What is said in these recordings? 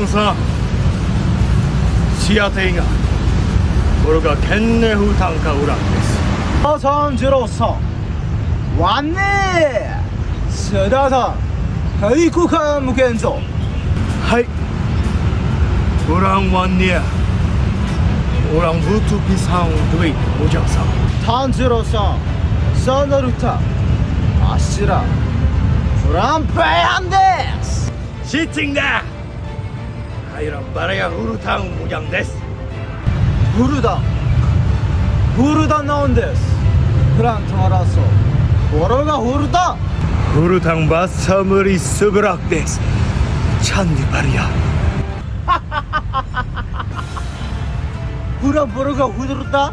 항상 시야테이가 우리가 캔네 후탕카 우랑데스. 선주로서 왔네. 쓰다다 대국한 무견조. 하이. 우랑 왔네. 우랑 부투 비상 두이 오장상. 선주로서 선어루타 아시라 불안패한데스. 시팅다. 하이랑 바라야 후루탕 무장데스. 후르다 나온데스. 그랑 통화라서 뭐로가 후르다. 후루탕 바사무리 스브락데스. 찬디 바리야. 후랑 뭐로가 후르다.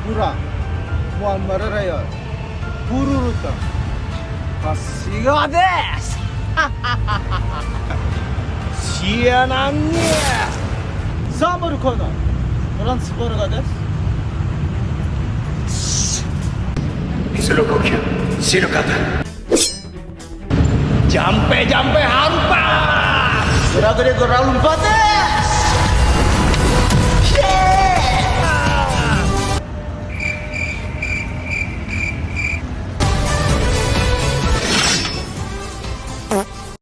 후랑 뭐한 말을 해요. 후르르다 바시가 데스. 시야난니. 사무르코나 프랑스 버르가 데스. 슬로코키야 시르카다. 잠pe 하루파. 그래 그래 그래 룸파데.